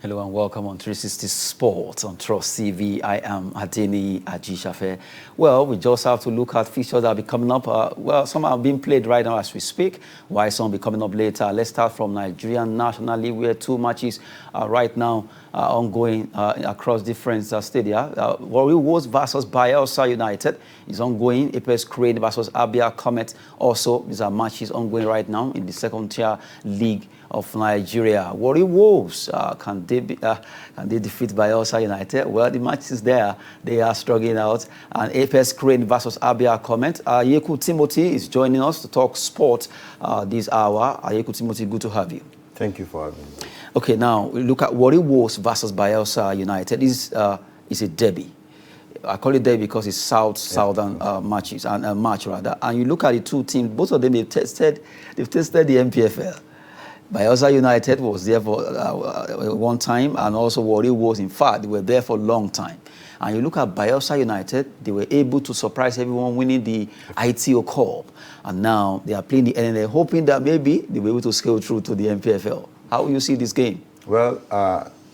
Hello and welcome on 360 Sports on Trust TV. I am Adeni Ajishafe. Well, we just have to look at features that will be coming up. Well, some are being played right now as we speak, while some will be coming up later. Let's start from Nigerian National League, where two matches are right now ongoing across different stadia. Warri Wolves versus Bayelsa United is ongoing. Apex Crane versus Abia Comet also. These are matches ongoing right now in the second tier league of Nigeria. Warri Wolves, can they defeat Bayelsa United? Well, the match is there. They are struggling out. And Apex Crane versus Abia Comet. Yeku Timothy is joining us to talk sport this hour. Yeku Timothy, good to have you. Thank you for having me. Okay, now we look at Warri Wolves versus Bayelsa United. This is a derby. I call it derby because it's southern matches and match rather. And you look at the two teams. Both of them they've tested the MPFL. Bayelsa United was there for one time, and also Warri Wolves, in fact, they were there for a long time. And you look at Bayelsa United, they were able to surprise everyone, winning the ITO Cup. And now they are playing the NNL, hoping that maybe they'll be able to scale through to the MPFL. How will you see this game? Well,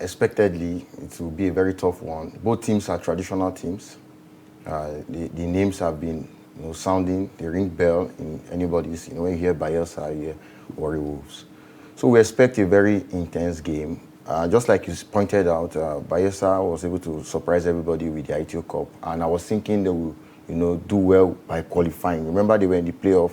expectedly, it will be a very tough one. Both teams are traditional teams. The names have been sounding, the ring bell in anybody's, when you hear Bayelsa, you hear Warri Wolves. So we expect a very intense game. Just like you pointed out, Bayelsa was able to surprise everybody with the ITO Cup, and I was thinking they will, do well by qualifying. Remember, they were in the playoff,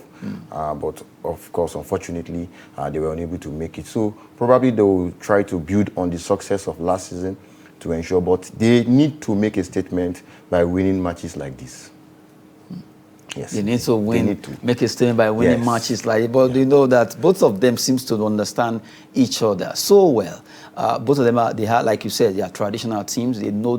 but of course, unfortunately, they were unable to make it. So probably they will try to build on the success of last season to ensure, but they need to make a statement by winning matches like this. Yes. They need to win, make a statement by winning matches like it. But you know that both of them seems to understand each other so well. Both of them like you said, they are traditional teams. They know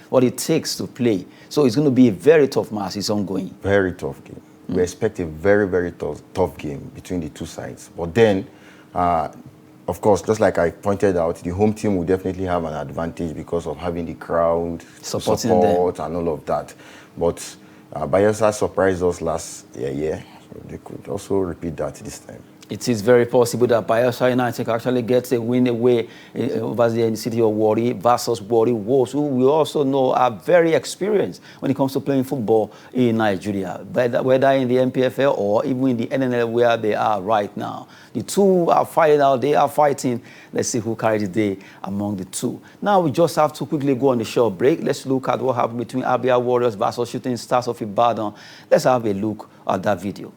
what it takes to play. So it's going to be a very tough match. It's ongoing. Very tough game. We expect a very, very tough game between the two sides. But then, of course, just like I pointed out, the home team will definitely have an advantage because of having the crowd, support and all of that. But Bayelsa surprised us last year, so they could also repeat that this time. It is very possible that Bayelsa United actually gets a win away over there in the city of Warri versus Warri Wolves, who we also know are very experienced when it comes to playing football in Nigeria, whether in the MPFL or even in the NNL where they are right now. The two are fighting out, they are fighting. Let's see who carries the day among the two. Now we just have to quickly go on the short break. Let's look at what happened between Abia Warriors versus Shooting Stars of Ibadan. Let's have a look at that video.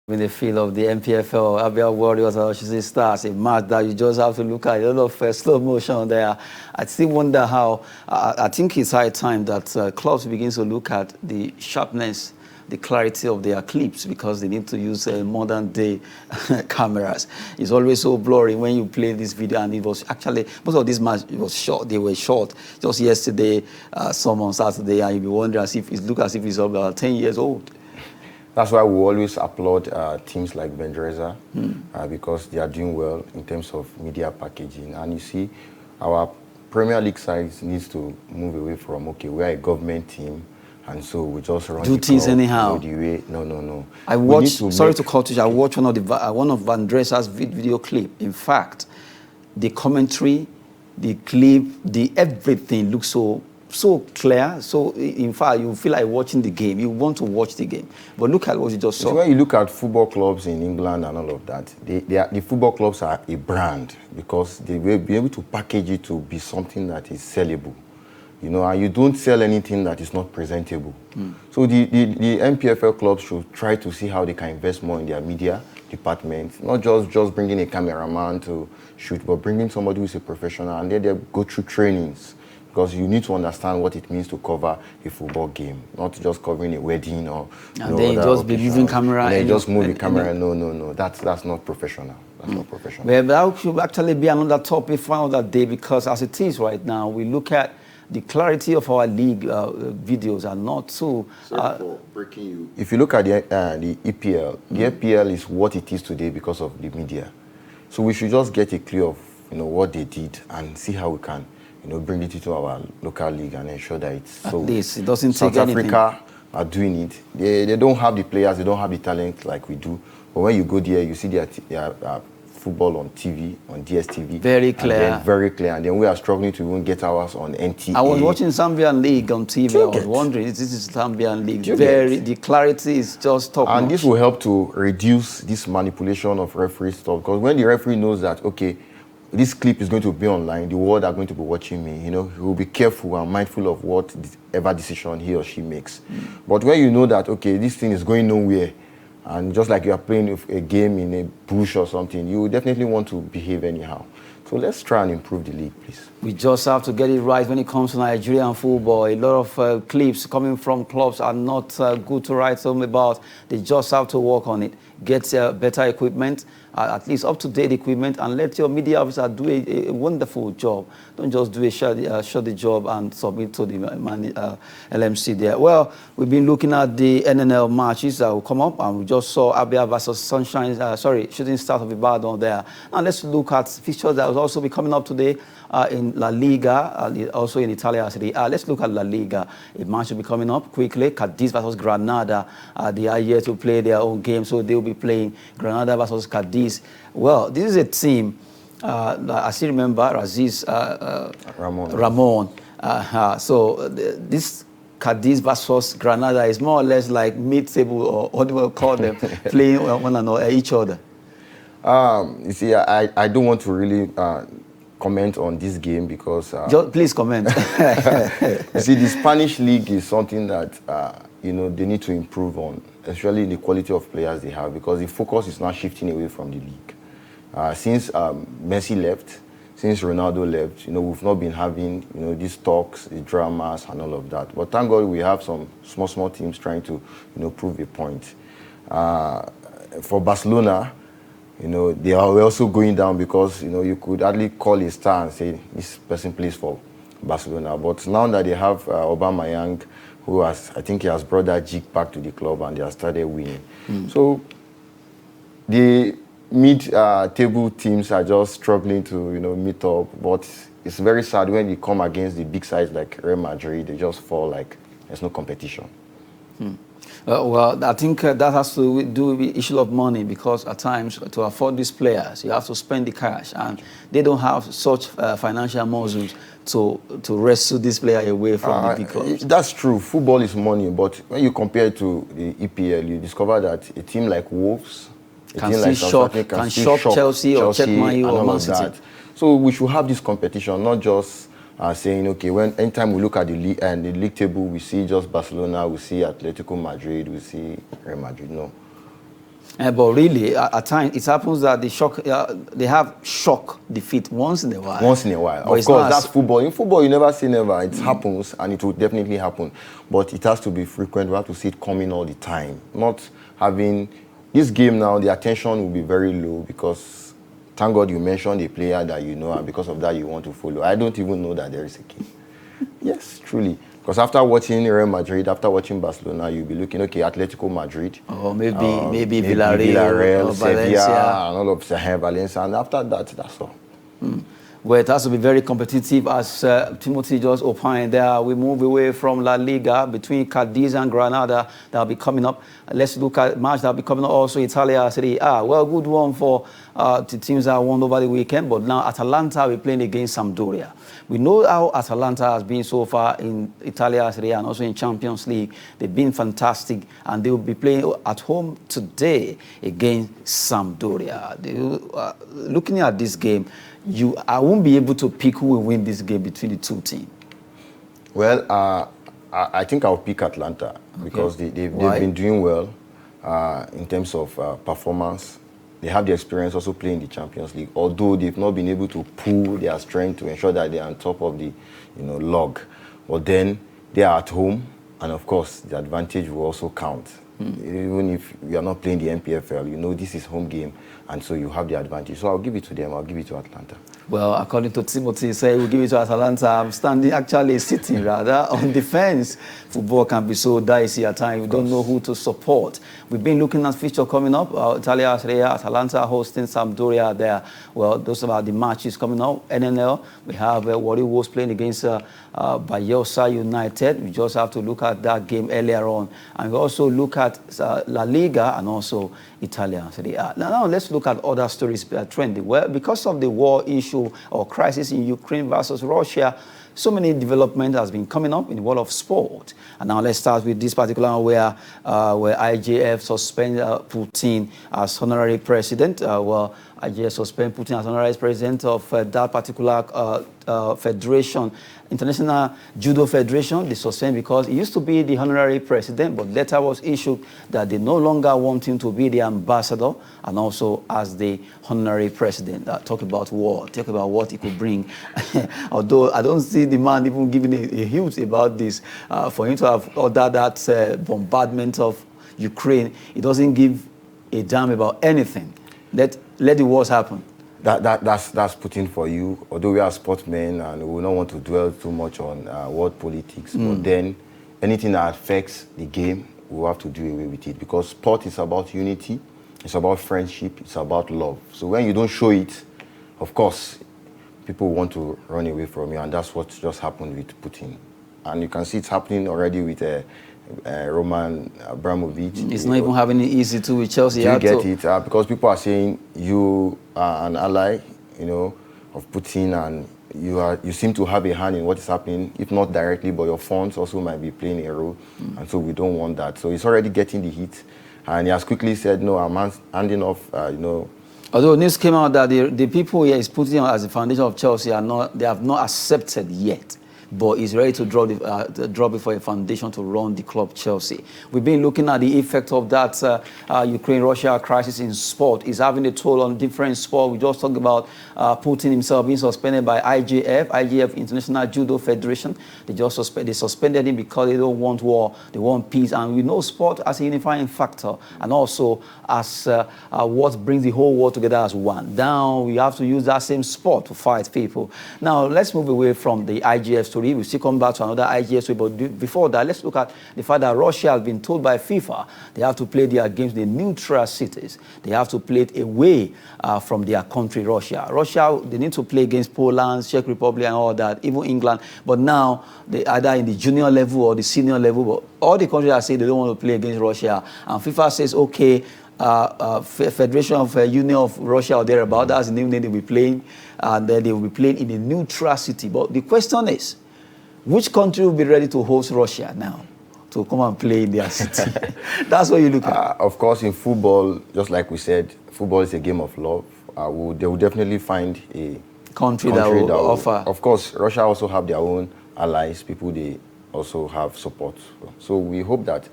In the field of the MPFL, Abia Warriors or Shooting Stars, a match that you just have to look at, a lot of slow motion there. I still wonder how, I think it's high time that clubs begin to look at the sharpness, the clarity of their clips, because they need to use modern day cameras. It's always so blurry when you play this video, and it was actually, most of these matches was short, they were short. Just yesterday, some on Saturday, and you'll be wondering as if it looks as if it's about 10 years old. That's why we always applaud teams like Vendreza because they are doing well in terms of media packaging. And you see, our Premier League sides needs to move away from, okay, we are a government team, and so we just run do things anyhow. The way. No. I watched, sorry to cut you, I watched one of Vendreza's video clip. In fact, the commentary, the clip, the everything looks so clear. So in fact, you feel like watching the game. You want to watch the game. But look at what you just saw. So when you look at football clubs in England and all of that, the football clubs are a brand because they will be able to package it to be something that is sellable. You know, and you don't sell anything that is not presentable. So the MPFL clubs should try to see how they can invest more in their media department, not just bringing a cameraman to shoot, but bringing somebody who is a professional, and then they go through trainings. Because you need to understand what it means to cover a football game, not just covering a wedding or. And then you just be moving camera. And then just move the camera. No. That's not professional. That's not professional. Well, that should actually be another topic for another day, because as it is right now, we look at the clarity of our league videos are not so. Sorry for breaking you. If you look at the EPL, the EPL is what it is today because of the media. So we should just get a clue of what they did and see how we can. Bring it into our local league and ensure that it's so. At least it doesn't South take anything. Africa are doing it. They don't have the players, they don't have the talent like we do. But when you go there, you see their football on TV, on DSTV. Very clear. Very clear. And then we are struggling to even get ours on NTA. I was watching Zambian League on TV. I was wondering, this is Zambian League. The clarity is just top notch. And this will help to reduce this manipulation of referee stuff. Because when the referee knows that, okay, this clip is going to be online, the world are going to be watching me, he will be careful and mindful of whatever decision he or she makes. But when you know that, okay, this thing is going nowhere, and just like you are playing a game in a bush or something, you definitely want to behave anyhow. So let's try and improve the league, please. We just have to get it right when it comes to Nigerian football. A lot of clips coming from clubs are not good to write home about. They just have to work on it. Get better equipment, at least up-to-date equipment, and let your media officer do a wonderful job. Don't just do a shoddy job and submit to the LMC there. Well, we've been looking at the NNL matches that will come up, and we just saw Abia versus Shooting Stars of Ibadan there. Now let's look at fixtures that will also be coming up today in La Liga, also in Italia. Let's look at La Liga. A match will be coming up quickly. Cadiz versus Granada. They are here to play their own game, so they will be playing Granada versus Cadiz. Well, this is a team, I still remember Aziz Ramon. So this Cadiz versus Granada is more or less like mid-table, or what do we call them, playing one another, each other. You see, I don't want to really comment on this game because... please comment. You see, the Spanish league is something that, they need to improve on, especially in the quality of players they have, because the focus is now shifting away from the league. Since Messi left, since Ronaldo left, we've not been having, these talks, the dramas and all of that. But thank God we have some small teams trying to, prove a point. For Barcelona, they are also going down because, you could hardly call a star and say this person plays for Barcelona. But now that they have Aubameyang, who I think he has brought that jig back to the club and they have started winning. So the mid-table teams are just struggling to, meet up. But it's very sad when they come against the big sides like Real Madrid, they just fall like there's no competition. Well, I think that has to do with the issue of money, because at times to afford these players, you have to spend the cash, and they don't have such financial muscles to rescue this player away from the big clubs. That's true. Football is money, but when you compare it to the EPL, you discover that a team like Wolves, can shock Chelsea or check Man U or Man City. So we should have this competition, not just saying, okay, anytime we look at the league table, we see just Barcelona, we see Atletico Madrid, we see Real Madrid. No. But really, at times, it happens that they have shock defeat once in a while. Once in a while. Of course, that's football. In football, you never say never. It happens, and it will definitely happen. But it has to be frequent. We have to see it coming all the time. Not having... This game now, the attention will be very low, because thank God you mentioned a player that you know, and because of that you want to follow. I don't even know that there is a game. Yes, truly. Because after watching Real Madrid, after watching Barcelona, you'll be looking, okay, Atletico Madrid. Or maybe Villarreal, or Sevilla, and all of Valencia. And after that, that's all. Well, it has to be very competitive, as Timothy just opined there. We move away from La Liga between Cadiz and Granada. That'll be coming up. Let's look at match that'll be coming up also. Italia Serie A. Well, good one for the teams that won over the weekend. But now Atalanta will be playing against Sampdoria. We know how Atalanta has been so far in Italia Serie A and also in Champions League. They've been fantastic, and they will be playing at home today against Sampdoria. Looking at this game, I won't be able to pick who will win this game between the two teams. Well, I think I'll pick Atlanta, because they've been doing well in terms of performance. They have the experience also playing the Champions League, although they've not been able to pull their strength to ensure that they're on top of the log. But then they are at home, and of course the advantage will also count. Even if you are not playing the MPFL, this is home game, and so you have the advantage. So I'll give it to them. I'll give it to Atlanta. Well, according to Timothy, say we'll give it to Atalanta. I'm sitting rather on defense. Football can be so dicey at times. We don't know who to support. We've been looking at fixture coming up. Italia Serie A, Atalanta hosting Sampdoria there. Well, those are the matches coming up. NNL, we have Warri Wolves playing against Bayelsa United. We just have to look at that game earlier on. And we also look at La Liga and also Italia Serie A. Now let's look at other stories trending. Well, because of the war issue or crisis in Ukraine versus Russia, so many development has been coming up in the world of sport. And now let's start with this particular one where IJF suspended Putin as honorary president. Well, IJF suspended Putin as honorary president of that particular federation, International Judo Federation. They suspended because he used to be the honorary president, but letter was issued that they no longer want him to be the ambassador and also as the honorary president. Talk about war, talk about what he could bring. Although I don't see the man even giving a hint about this. For him to have ordered that bombardment of Ukraine, he doesn't give a damn about anything. Let the wars happen. That's Putin for you. Although we are sportsmen and we don't want to dwell too much on world politics, but then anything that affects the game, we'll have to do away with it, because sport is about unity, it's about friendship, it's about love. So when you don't show it, of course, people want to run away from you, and that's what just happened with Putin. And you can see it's happening already with Roman Abramovich. It's not even having it easy to with Chelsea. Do you get it? Because people are saying you are an ally, of Putin, and you seem to have a hand in what is happening, if not directly, but your funds also might be playing a role, and so we don't want that. So he's already getting the heat, and he has quickly said, no, I'm handing off, Although news came out that the people here is putting as the foundation of Chelsea they have not accepted yet. But he's ready to draw before a foundation to run the club Chelsea. We've been looking at the effect of that Ukraine-Russia crisis in sport. It's having a toll on different sports. We just talked about Putin himself being suspended by IJF, International Judo Federation. They suspended him because they don't want war, they want peace. And we know sport as a unifying factor, and also as what brings the whole world together as one. Now we have to use that same sport to fight people. Now let's move away from the IJF story story. We'll still come back to another IGS way. But before that, let's look at the fact that Russia has been told by FIFA they have to play their games in neutral cities. They have to play it away from their country, Russia. Russia, they need to play against Poland, Czech Republic, and all that, even England. But now, they either in the junior level or the senior level, but all the countries are saying they don't want to play against Russia. And FIFA says, okay, Federation of Union of Russia or thereabout, that's the name they will be playing, and then they will be playing in a neutral city. But the question is, which country will be ready to host Russia now to come and play in their city? That's what you look at. Of course, in football, just like we said, football is a game of love. They will definitely find a country that will offer. Of course, Russia also have their own allies, people they also have support. So we hope that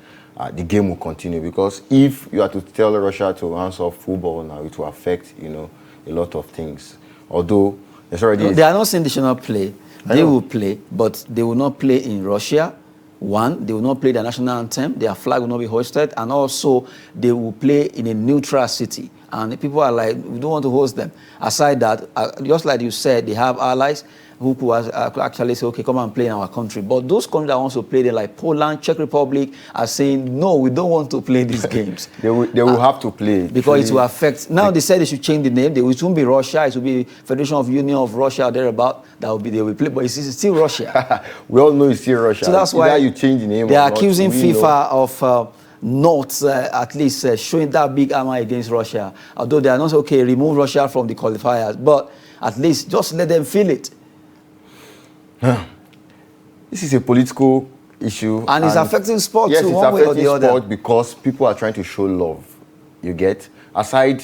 the game will continue, because if you are to tell Russia to answer football now, it will affect, a lot of things. Although there's already... They are not saying they should not play. They will play, but they will not play in Russia. One, they will not play their national anthem. Their flag will not be hoisted. And also, they will play in a neutral city. And people are like, we don't want to host them. Aside that, just like you said, they have allies who could actually say, okay, come and play in our country. But those countries that want to play there, like Poland, Czech Republic, are saying, no, we don't want to play these games. They will have to play. Because it will affect. Now they said they should change the name. It won't be Russia. It will be Federation of Union of Russia or thereabout. That will be, they will play. But it's still Russia. We all know it's still Russia. So that's why you change the name. They are accusing FIFA of not at least showing that big armor against Russia. Although they are not okay, remove Russia from the qualifiers. But at least just let them feel it. This is a political issue. And it's affecting sport yes, too, one way or the other. Sport because people are trying to show love. You get? Aside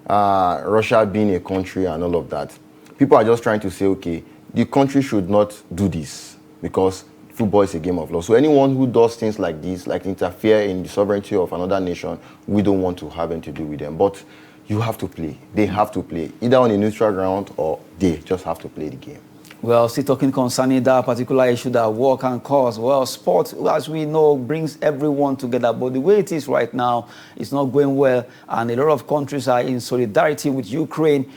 Russia being a country and all of that, people are just trying to say, okay, the country should not do this because football is a game of love. So anyone who does things like this, like interfere in the sovereignty of another nation, we don't want to have anything to do with them. But you have to play. They have to play, either on a neutral ground or they just have to play the game. Well, still talking concerning that particular issue that war can cause. Well, sport, as we know, brings everyone together. But the way it is right now, it's not going well. And a lot of countries are in solidarity with Ukraine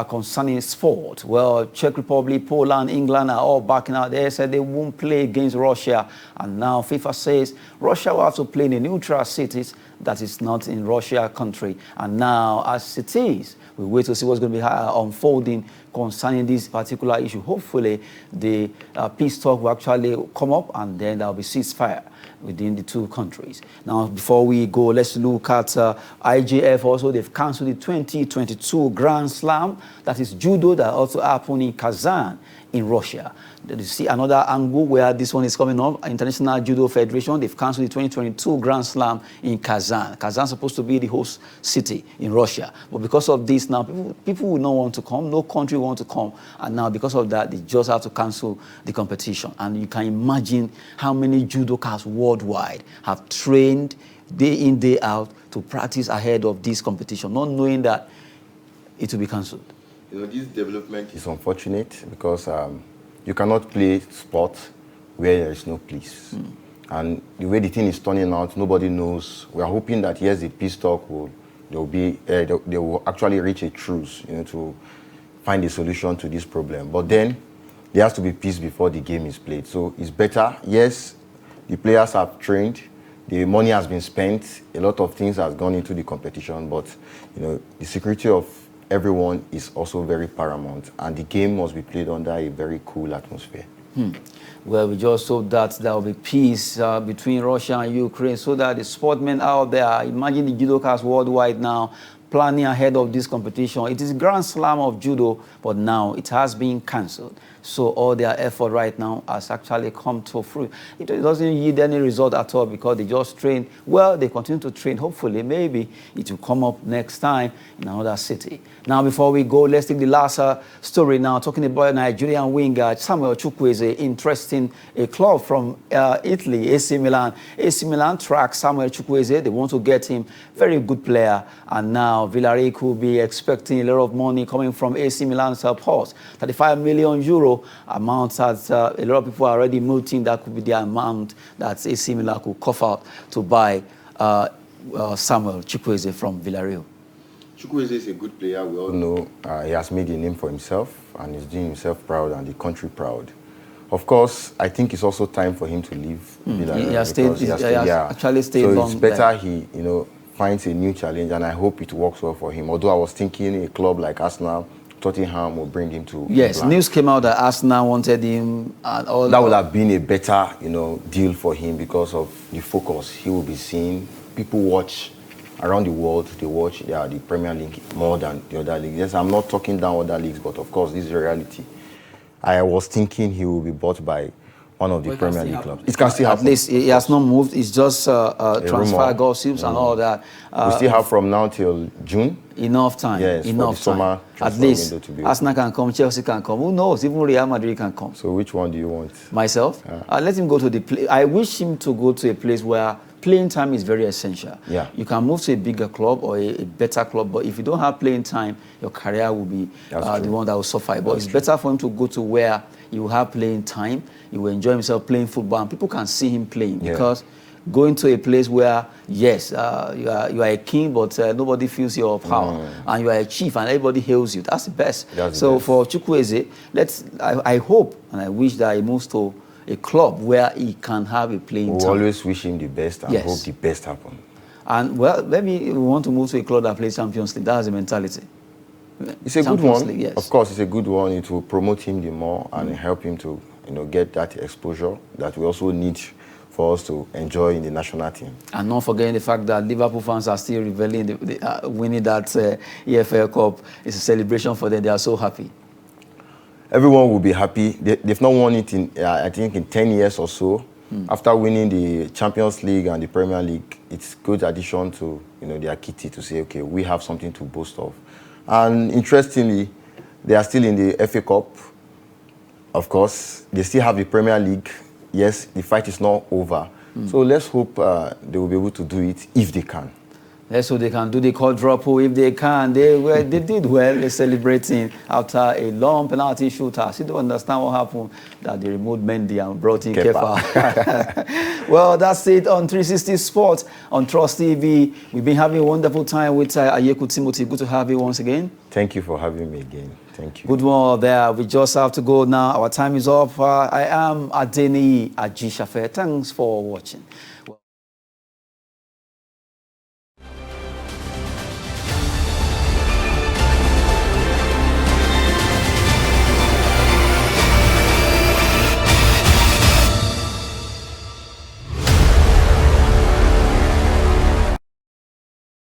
concerning sport. Well, Czech Republic, Poland, England are all backing out. They said they won't play against Russia. And now FIFA says Russia will have to play in a neutral cities that is not in Russia country. And now, as it is, we wait to see what's going to be unfolding concerning this particular issue. Hopefully, the peace talk will actually come up and then there will be ceasefire within the two countries. Now, before we go, let's look at IJF also. They've cancelled the 2022 Grand Slam. That is judo that also happened in Kazan in Russia. You see another angle where this one is coming up. International Judo Federation, they've cancelled the 2022 Grand Slam in Kazan. Kazan is supposed to be the host city in Russia. But because of this now, people will not want to come. No country will want to come. And now because of that, they just have to cancel the competition. And you can imagine how many judokas worldwide have trained day in, day out to practice ahead of this competition, not knowing that it will be cancelled. This development is unfortunate because you cannot play sport where there is no peace. And the way the thing is turning out, nobody knows. We are hoping that, yes, the peace talk they will actually reach a truce, to find a solution to this problem. But then there has to be peace before the game is played. So it's better. Yes, the players have trained. The money has been spent. A lot of things has gone into the competition. But, the security of everyone is also very paramount, and the game must be played under a very cool atmosphere. Well, we just hope that there will be peace between Russia and Ukraine so that the sportsmen out there, imagine the judokas worldwide now, planning ahead of this competition. It is Grand Slam of judo, but now it has been cancelled. So all their effort right now has actually come to fruit. It doesn't yield any result at all because they just train. Well, they continue to train. Hopefully, maybe it will come up next time in another city. Now, before we go, let's take the last story now, talking about Nigerian winger Samuel Chukwueze, interesting a club from Italy, AC Milan. AC Milan tracks Samuel Chukwueze. They want to get him. Very good player. And now Villarreal could be expecting a lot of money coming from AC Milan's purse. 35 million euro amount that a lot of people are already noting that could be the amount that AC Milan could cough out to buy Samuel Chukwueze from Villarreal. Chukwueze is a good player. We all know he has made a name for himself and he's doing himself proud and the country proud. Of course, I think it's also time for him to leave Milan. He has actually stayed so long it's better there. he, finds a new challenge, and I hope it works well for him. Although I was thinking a club like Arsenal, Tottenham will bring him to Yes, Milan. news came out that Arsenal wanted him and all that would have been a better, deal for him because of the focus he will be seeing. People watch around the world, they watch the Premier League more than the other leagues. Yes, I'm not talking down other leagues, but of course, this is a reality. I was thinking he will be bought by one of the Premier League clubs. It can still happen. At least he has not moved. It's just transfer gossips and all that. We still have from now till June. Enough time. Yes, enough for the time. summer At least window to be Arsenal can come, Chelsea can come. Who knows? Even Real Madrid can come. So which one do you want? Myself? Let him go to the place. I wish him to go to a place where playing time is very essential. Yeah. You can move to a bigger club or a better club, but if you don't have playing time, your career will be the one that will suffer. But it's better for him to go to where he will have playing time, he will enjoy himself playing football, and people can see him playing. Because going to a place where, yes, you are a king, but nobody feels your power, and you are a chief, and everybody hails you. That's the best. So for Chukwueze, I hope and I wish that he moves to a club where he can have a playing time. We always wish him the best and hope the best happens. And well, maybe we want to move to a club that plays Champions League. That's the mentality. It's a good one. League, yes. Of course, it's a good one. It will promote him the more and help him to, get that exposure that we also need for us to enjoy in the national team. And not forgetting the fact that Liverpool fans are still reveling winning that EFL Cup. It's a celebration for them. They are so happy. Everyone will be happy. They've not won it in, I think, in 10 years or so. After winning the Champions League and the Premier League, it's good addition to, their kitty to say, okay, we have something to boast of. And interestingly, they are still in the FA Cup. Of course, they still have the Premier League. Yes, the fight is not over. So let's hope they will be able to do it if they can. Let's hope they can do the quadruple if they can. They did well. They're celebrating after a long penalty shooter. I still don't understand what happened that they removed Mendy and brought in Kepa. Well, that's it on 360 Sports on Trust TV. We've been having a wonderful time with Ayeku Timothy. Good to have you once again. Thank you for having me again. Thank you. Good one there. We just have to go now. Our time is up. I am Adeni Ajishafe. Thanks for watching.